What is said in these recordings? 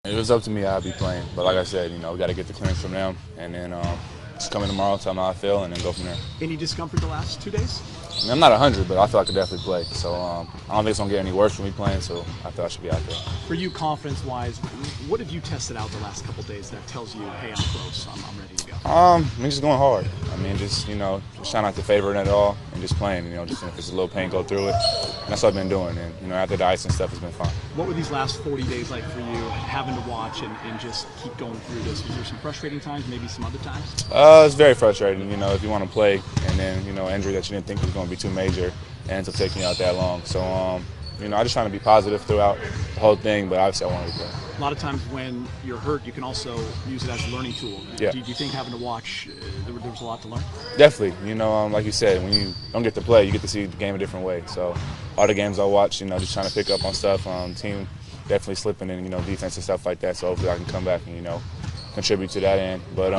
If it was up to me, I'd be playing. But like I said, we got to get the clearance from them, and then just come in tomorrow, tell them how I feel, and then go from there. Any discomfort the last 2 days? I mean, I'm not 100, but I feel I could definitely play. So I don't think it's going to get any worse for me playing, so I feel I should be out there. For you, confidence-wise, what have you tested out the last couple days that tells you, hey, I'm close, I'm ready to go? I mean, just going hard. I mean, just trying not to favor it at all, and just playing. Just if it's a little pain, go through it. And that's what I've been doing. And after the ice and stuff, it's been fun. What were these last 40 days like for you, having to watch and just keep going through this? Was there some frustrating times, maybe some other times? It's very frustrating. If you want to play, and then injury that you didn't think was going to be too major, and ends up taking you out that long. So I just trying to be positive throughout the whole thing, but obviously I wanted to play. A lot of times when you're hurt, you can also use it as a learning tool. Yeah. Do you think having to watch, there was a lot to learn? Definitely. Like you said, when you don't get to play, you get to see the game a different way. So all the games I watch, just trying to pick up on stuff. Team definitely slipping in, defense and stuff like that. So hopefully I can come back and, contribute to that end. But,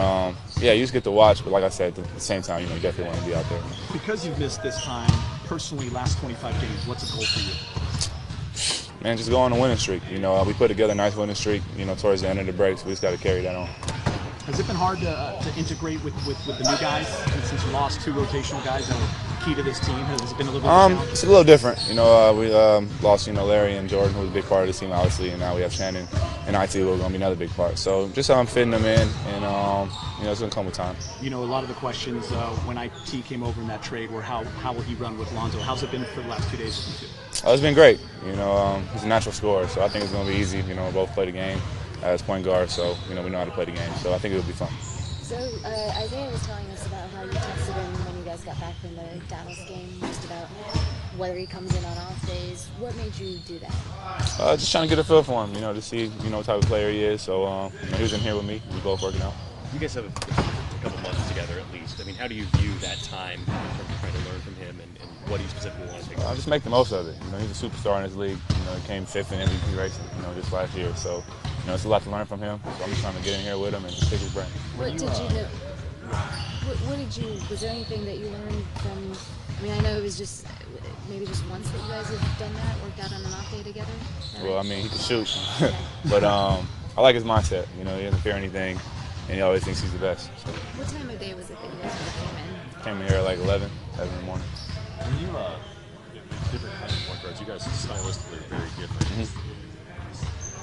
yeah, you just get to watch. But like I said, at the same time, you definitely want to be out there. Because you've missed this time, personally, last 25 games, what's a goal for you? Man, just go on a winning streak. We put together a nice winning streak, towards the end of the break, so we just got to carry that on. Has it been hard to integrate with the new guys? Since you lost 2 rotational guys that are key to this team, has it been a little bit It's a little different. We lost, Larry and Jordan, who was a big part of the team, obviously, and now we have Shannon and IT, who are going to be another big part. So just fitting them in, and, it's going to come with time. A lot of the questions when IT came over in that trade were how will he run with Lonzo? How's it been for the last 2 days with you two? It's been great. He's a natural scorer, so I think it's going to be easy. We both play the game as point guard, so we know how to play the game. So I think it'll be fun. So Isaiah was telling us about how you texted him when you guys got back from the Dallas game, just about whether he comes in on off days. What made you do that? Just trying to get a feel for him, to see what type of player he is. So he was in here with me. We both working out. You guys have a couple months together at least. I mean, how do you view that time in terms of trying to learn from him and what do you specifically want to take? Just make the most of it. He's a superstar in his league. He came 5th in MVP racing, this last year. So, it's a lot to learn from him. So I'm just trying to get in here with him and just pick his brain. Was there anything that you learned from, I know it was maybe just once that you guys have done that, worked out on an off day together? Well, he can shoot. But I like his mindset. He doesn't fear anything, and he always thinks he's the best. So. What time of day was it that you guys came in? Came in here at like 11 in the morning. When you different kind of point guards, you guys stylistically are very different.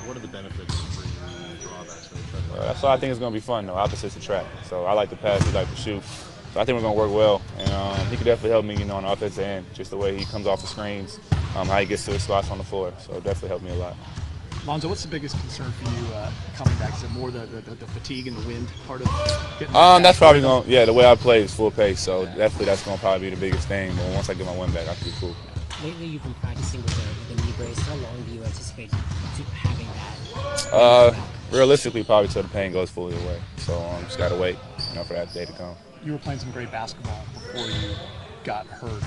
What are the benefits for you, drawbacks? That's why I think it's going to be fun, though. Opposites attract. So I like to pass, he like to shoot. So I think we're going to work well. And he could definitely help me, on the offensive end, just the way he comes off the screens, how he gets to his spots on the floor. So it definitely helped me a lot. Lonzo, what's the biggest concern for you coming back? Is it more the fatigue and the wind part of getting that's probably the way I play is full pace. So definitely that's going to probably be the biggest thing. But once I get my wind back, I can be cool. Lately, you've been practicing with the knee brace. How long do you anticipate having that? Realistically, probably till the pain goes fully away. So just got to wait, for that day to come. You were playing some great basketball before you got hurt.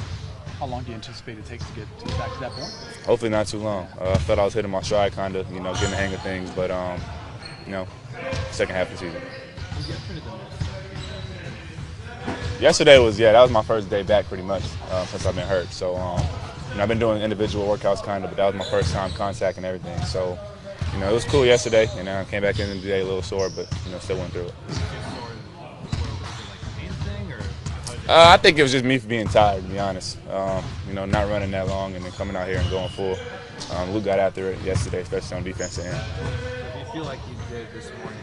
How long do you anticipate it takes to get back to that point? Hopefully not too long. I felt I was hitting my stride, kind of, getting the hang of things. But, second half of the season. Yesterday that was my first day back pretty much since I've been hurt. So, I've been doing individual workouts kind of, but that was my first time contact and everything. So, it was cool yesterday, and I came back in the day a little sore, but, still went through it. I think it was just me being tired, to be honest. Not running that long and then coming out here and going full. Luke got after it yesterday, especially on defensive end. Do you feel like you did this morning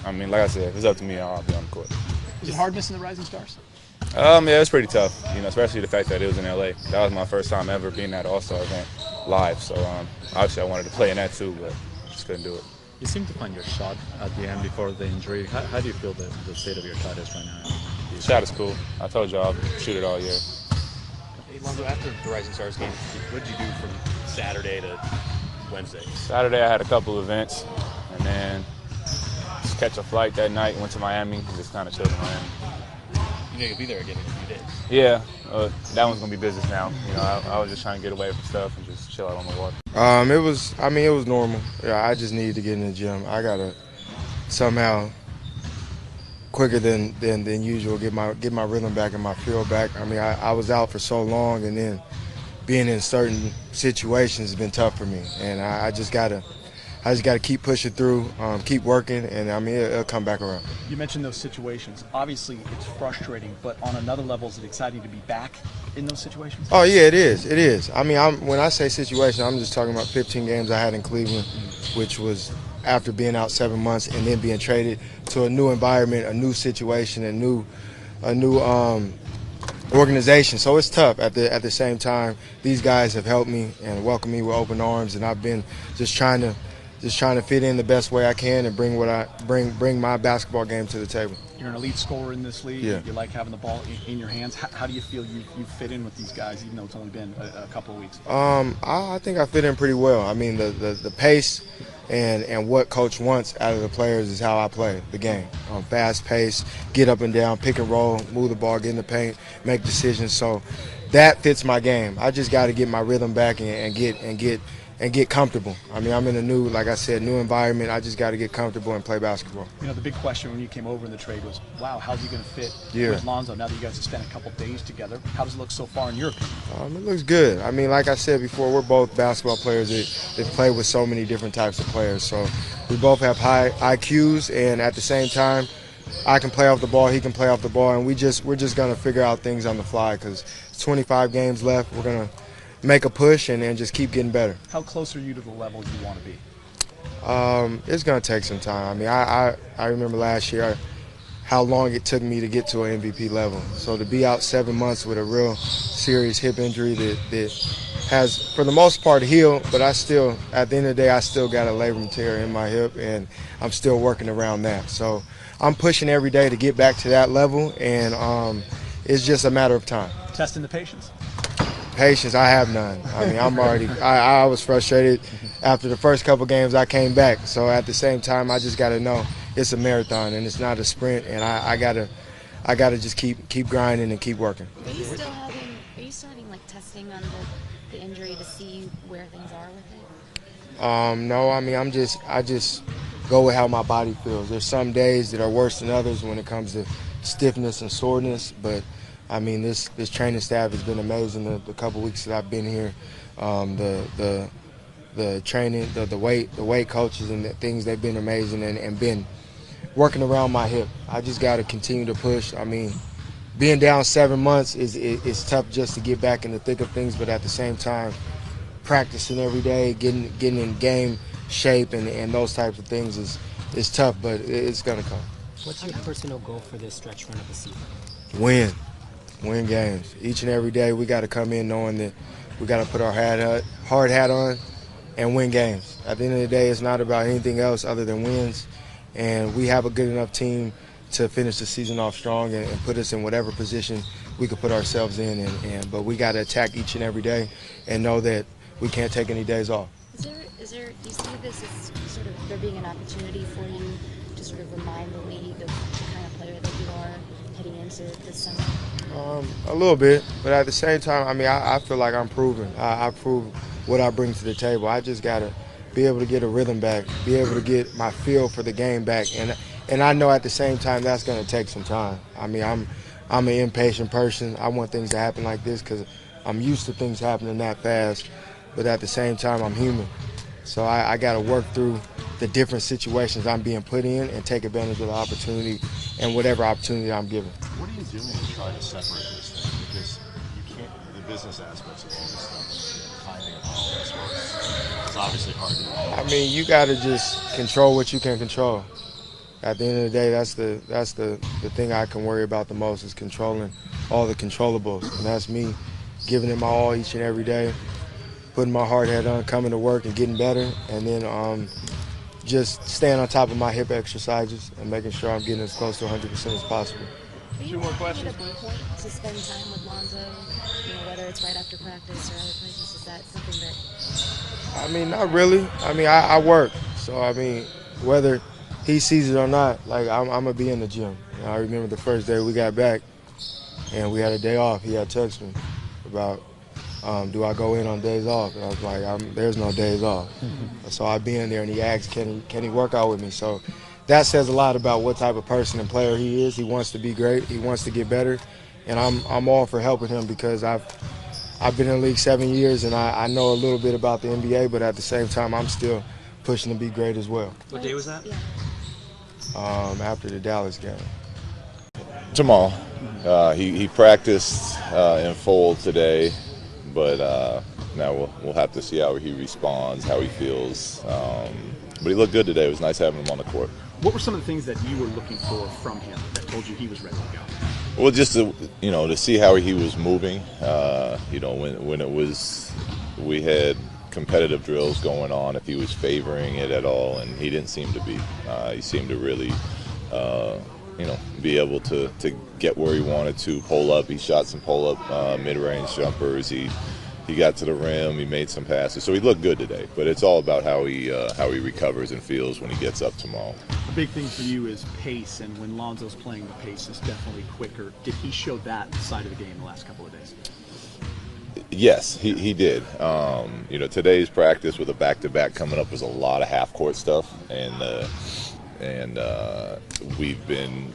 tomorrow? Like I said, if it's up to me, I'll be on the court. Is it hard missing the Rising Stars? Yeah, it's pretty tough, especially the fact that it was in LA. That was my first time ever being at an All-Star event live. So obviously I wanted to play in that too, but just couldn't do it. You seem to find your shot at the end before the injury. How do you feel the state of your shot is right now? The shot is cool. I told you I'll shoot it all year. Hey, Lonzo, after the Rising Stars game, what did you do from Saturday to Wednesday? Saturday I had a couple events, and then just catch a flight that night, went to Miami, and just kind of chilled in Miami. You know you'll be there again in a few days. Yeah, that one's gonna be business now. I was just trying to get away from stuff and just chill out on the water. It was normal. Yeah, I just needed to get in the gym. I gotta somehow quicker than usual get my rhythm back and my feel back. I was out for so long, and then being in certain situations has been tough for me, and I I just got to keep pushing through, keep working, and I mean it'll come back around. You mentioned those situations. Obviously, it's frustrating, but on another level, is it exciting to be back in those situations? Oh yeah, it is. It is. I mean, when I say situation, I'm just talking about 15 games I had in Cleveland, which was after being out 7 months and then being traded to a new environment, a new situation, a new organization. So it's tough. At the same time, these guys have helped me and welcomed me with open arms, and I've been just trying to fit in the best way I can and bring my basketball game to the table. You're an elite scorer in this league. Yeah. You like having the ball in your hands. How do you feel you fit in with these guys, even though it's only been a couple of weeks? I think I fit in pretty well. I mean, the pace and what coach wants out of the players is how I play the game. Fast pace, get up and down, pick and roll, move the ball, get in the paint, make decisions. So that fits my game. I just got to get my rhythm back and get comfortable. I mean, I'm in a new, like I said, new environment. I just got to get comfortable and play basketball. You know, the big question when you came over in the trade was, wow, how's he going to fit with Lonzo now that you guys have spent a couple days together? How does it look so far in your opinion? It looks good. I mean, like I said before, we're both basketball players that play with so many different types of players. So we both have high IQs, and at the same time, I can play off the ball, he can play off the ball, and we're just going to figure out things on the fly because it's 25 games left. We're going to make a push and then just keep getting better. How close are you to the level you want to be? It's going to take some time. I mean, I remember last year how long it took me to get to an MVP level. So to be out 7 months with a real serious hip injury that has, for the most part, healed, but I still, at the end of the day, I still got a labrum tear in my hip, and I'm still working around that. So I'm pushing every day to get back to that level, and it's just a matter of time. Testing the patience. Patience, I have none. I mean, I was frustrated after the first couple games I came back. So at the same time, I just got to know it's a marathon and it's not a sprint, and I gotta just keep grinding and keep working. Are you still having like testing on the injury to see where things are with it? No, I mean, I just go with how my body feels. There's some days that are worse than others when it comes to stiffness and soreness, but I mean, this training staff has been amazing. The couple weeks that I've been here, the training, the weight coaches and the things, they've been amazing and been working around my hip. I just got to continue to push. I mean, being down 7 months is tough just to get back in the thick of things, but at the same time, practicing every day, getting in game shape and those types of things is tough, but it's gonna come. What's your personal goal for this stretch run of the season? Win games. Each and every day we got to come in knowing that we got to put our hard hat on and win games. At the end of the day, it's not about anything else other than wins, and we have a good enough team to finish the season off strong and put us in whatever position we could put ourselves in. But we got to attack each and every day and know that we can't take any days off. Do you see this as sort of there being an opportunity for you to sort of remind the league of the kind of player that you are heading into this summer? A little bit, but at the same time, I mean, I feel like I'm proven. I prove what I bring to the table. I just got to be able to get a rhythm back, be able to get my feel for the game back, and I know at the same time that's going to take some time. I mean, I'm an impatient person. I want things to happen like this because I'm used to things happening that fast, but at the same time, I'm human. So I got to work through the different situations I'm being put in and take advantage of the opportunity and whatever opportunity I'm given. What are you doing to try to separate this thing? Because you can't, the business aspects of all this stuff, timing of all this works. It's obviously hard to do. I mean, you got to just control what you can control. At the end of the day, that's the thing I can worry about the most is controlling all the controllables. And that's me giving it my all each and every day, putting my hard hat on, coming to work and getting better, and then just staying on top of my hip exercises and making sure I'm getting as close to 100% as possible. Two more questions, please. Point to spend time with Lonzo, whether it's right after practice or other places, is that something that? I mean, not really. I mean, I work, so I mean, whether he sees it or not, like I'm gonna be in the gym. I remember the first day we got back, and we had a day off. He had texted me about, do I go in on days off? And I was like, there's no days off. So I'd be in there, and he asked, can he work out with me? So that says a lot about what type of person and player he is. He wants to be great. He wants to get better, and I'm all for helping him because I've been in the league 7 years, and I know a little bit about the NBA, but at the same time, I'm still pushing to be great as well. What day was that? Yeah. After the Dallas game. Tomorrow. He practiced in full today, but now we'll have to see how he responds, how he feels. But he looked good today. It was nice having him on the court. What were some of the things that you were looking for from him that told you he was ready to go? Well, just to see how he was moving. When it was, we had competitive drills going on, if he was favoring it at all, and he didn't seem to be. He seemed to really, be able to get where he wanted to, pull up. He shot some pull-up mid-range jumpers. He got to the rim. He made some passes. So he looked good today. But it's all about how he recovers and feels when he gets up tomorrow. The big thing for you is pace, and when Lonzo's playing, the pace is definitely quicker. Did he show that side of the game the last couple of days? Yes, he did. Today's practice with a back-to-back coming up was a lot of half-court stuff, and we've been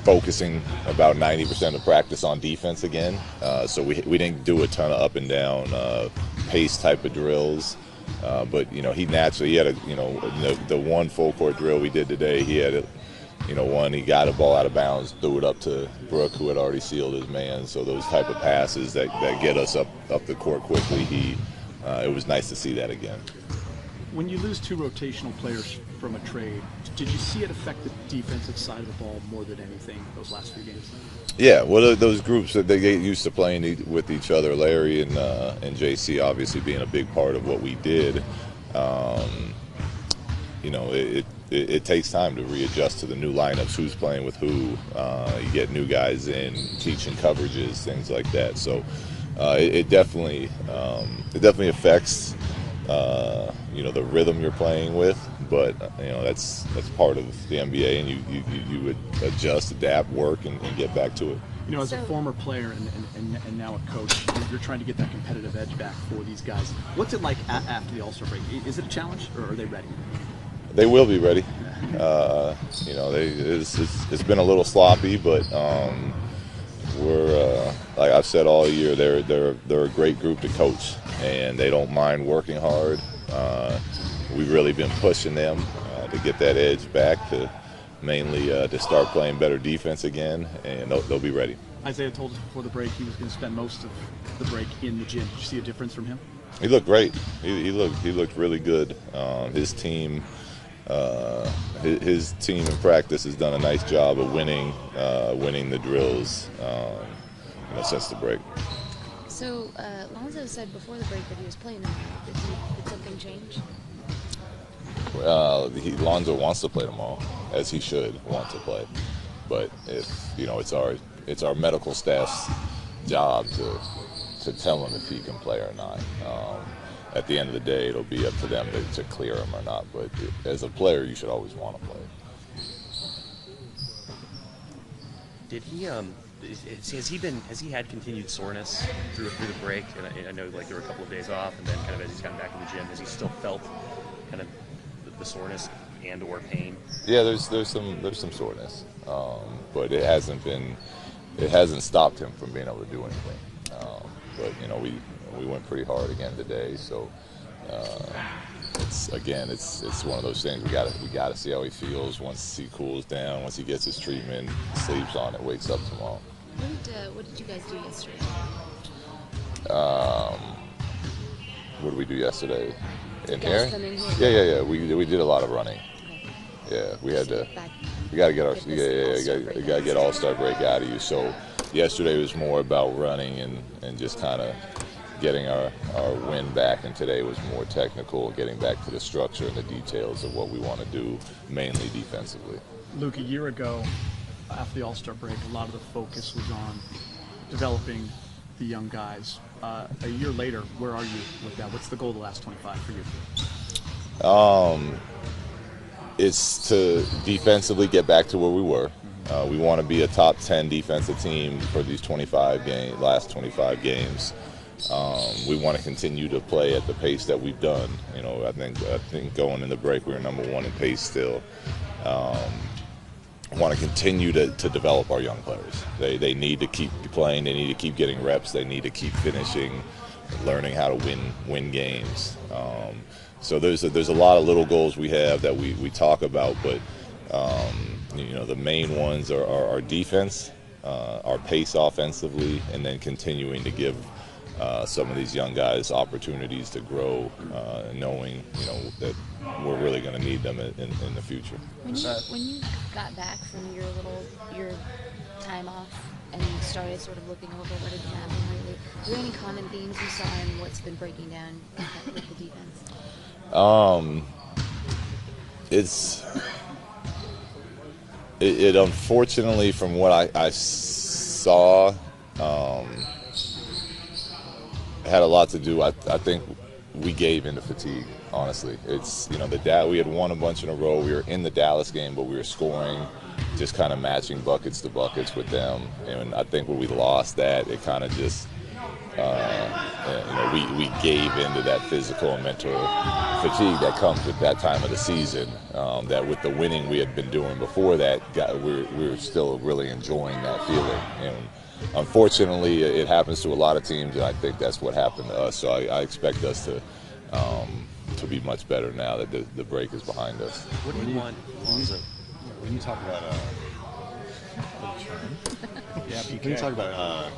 focusing about 90% of practice on defense again. So we didn't do a ton of up and down pace type of drills. But he naturally had the one full court drill we did today. He had one, he got a ball out of bounds, threw it up to Brook, who had already sealed his man. So those type of passes that get us up the court quickly, it was nice to see that again. When you lose two rotational players from a trade, did you see it affect the defensive side of the ball more than anything those last few games? Yeah, well, those groups that they get used to playing with each other, Larry and JC obviously being a big part of what we did. It takes time to readjust to the new lineups, who's playing with who. You get new guys in, teaching coverages, things like that. So it definitely affects the rhythm you're playing with. But that's part of the NBA, and you would adjust, adapt, work, and get back to it. As a former player and now a coach, you're trying to get that competitive edge back for these guys. What's it like after the All-Star break? Is it a challenge, or are they ready? They will be ready. It's been a little sloppy, but we're like I've said all year, they're a great group to coach, and they don't mind working hard. We've really been pushing them to get that edge back, to mainly to start playing better defense again, and they'll be ready. Isaiah told us before the break he was going to spend most of the break in the gym. Did you see a difference from him? He looked great. He looked really good. His team in practice has done a nice job of winning the drills since the break. So Lonzo said before the break that he was playing tomorrow. Did something change? Lonzo wants to play tomorrow, as he should want to play. But it's our medical staff's job to tell him if he can play or not. At the end of the day, it'll be up to them to clear him or not. But as a player, you should always want to play. Did he? Has he had continued soreness through the break? And I know there were a couple of days off, and then kind of as he's gotten back in the gym, has he still felt kind of the soreness and/or pain? Yeah, there's some soreness, but it hasn't stopped him from being able to do anything. But we went pretty hard again today, so it's one of those things we got to see how he feels once he cools down, once he gets his treatment, sleeps on it, wakes up tomorrow. What did you guys do yesterday? What did we do yesterday? In Guys here? come in here? Yeah. We did a lot of running. Okay. Yeah, we had to. Back- We got to get our. Get this All-Star break You got to get All-Star break out of you. So yesterday was more about running and just kind of getting our wind back, and today was more technical, getting back to the structure and the details of what we want to do, mainly defensively. Luke, a year ago, after the All-Star break, a lot of the focus was on developing the young guys. A year later, where are you with that? What's the goal of the last 25 for you? It's to defensively get back to where we were. We want to be a top 10 defensive team for these last 25 games. We want to continue to play at the pace that we've done. I think going in the break we were number one in pace still. Want to continue to develop our young players. They need to keep playing. They need to keep getting reps. They need to keep finishing, learning how to win games. So there's a lot of little goals we have that we talk about, but the main ones are our defense, our pace offensively, and then continuing to give some of these young guys opportunities to grow, knowing that we're really going to need them in the future. When you got back from your time off and started sort of looking over what had been happening lately, were there any common themes you saw in what's been breaking down with the defense? It unfortunately, from what I saw, had a lot to do. I think we gave into fatigue. Honestly, it's we had won a bunch in a row. We were in the Dallas game, but we were scoring, just kind of matching buckets to buckets with them. And I think when we lost that, it kind of just we gave into that physical and mental fatigue that comes with that time of the season. That with the winning we had been doing before that, we were still really enjoying that feeling. And unfortunately, it happens to a lot of teams, and I think that's what happened to us. So I expect us to be much better now that the break is behind us. What do you want, Lonzo? When you talk about when you talk about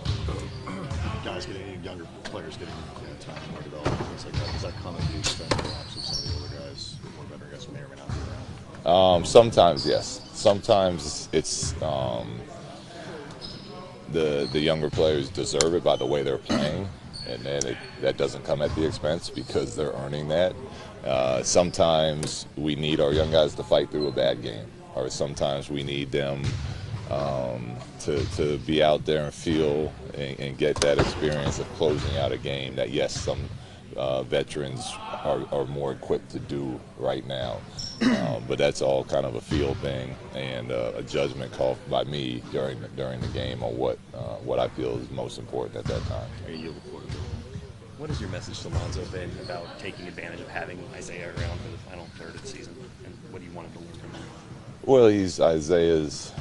guys younger players getting time, more development, things like that, does that come at the expense perhaps of some of the older guys, more veteran guys who may or may not be around? Sometimes, yes. Sometimes it's the younger players deserve it by the way they're playing, and then that doesn't come at the expense because they're earning that. Sometimes we need our young guys to fight through a bad game, or sometimes we need them to be out there and feel and get that experience of closing out a game that, yes, some veterans are more equipped to do right now. But that's all kind of a feel thing and a judgment call by me during the game on what I feel is most important at that time. What has your message to Lonzo been about taking advantage of having Isaiah around for the final third of the season, and what do you want him to learn from him? Well, Isaiah's,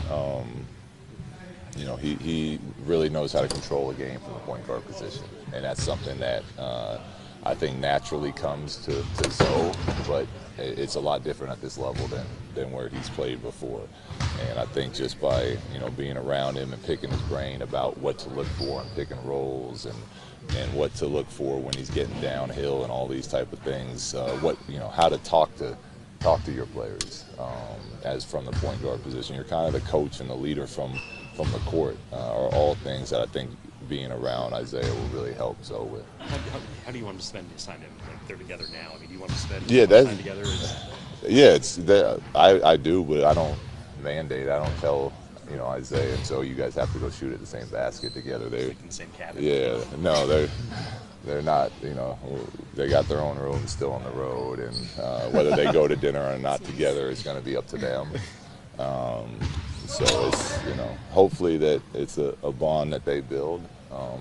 he really knows how to control a game from the point guard position, and that's something that I think naturally comes to Zoe, but it's a lot different at this level than where he's played before. And I think just by being around him and picking his brain about what to look for and pick and rolls and what to look for when he's getting downhill and all these type of things, how to talk to your players as from the point guard position. You're kind of the coach and the leader from the court, are all things that I think being around Isaiah will really help Zoe with. How do you want him to spend his time? Like they're together now. I mean, do you want him to spend time together? I do, but I don't mandate. I don't tell Isaiah and Zoe, you guys have to go shoot at the same basket together. They're in the same cabin. Yeah, no, they're not. They got their own rooms still on the road, and whether they go to dinner or not together is going to be up to them. So it's hopefully that it's a bond that they build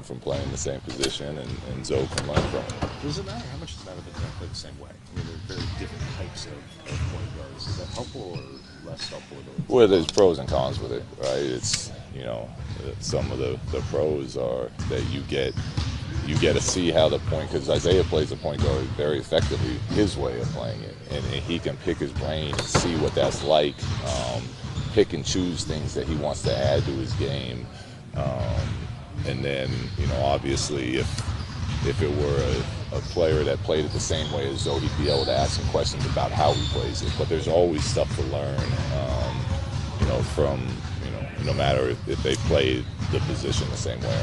from playing the same position, and Zoe can learn from it. Does it matter? How much does it matter that they don't play the same way? I mean, they're very different types of point guards. Is that helpful or less helpful? Well, there's pros and cons with it, right? It's some of the pros are that you get to see how the because Isaiah plays the point guard very effectively, his way of playing it, and he can pick his brain and see what that's like. Pick and choose things that he wants to add to his game, and then obviously if it were a player that played it the same way as though, he'd be able to ask some questions about how he plays it. But there's always stuff to learn, from no matter if they play the position the same way.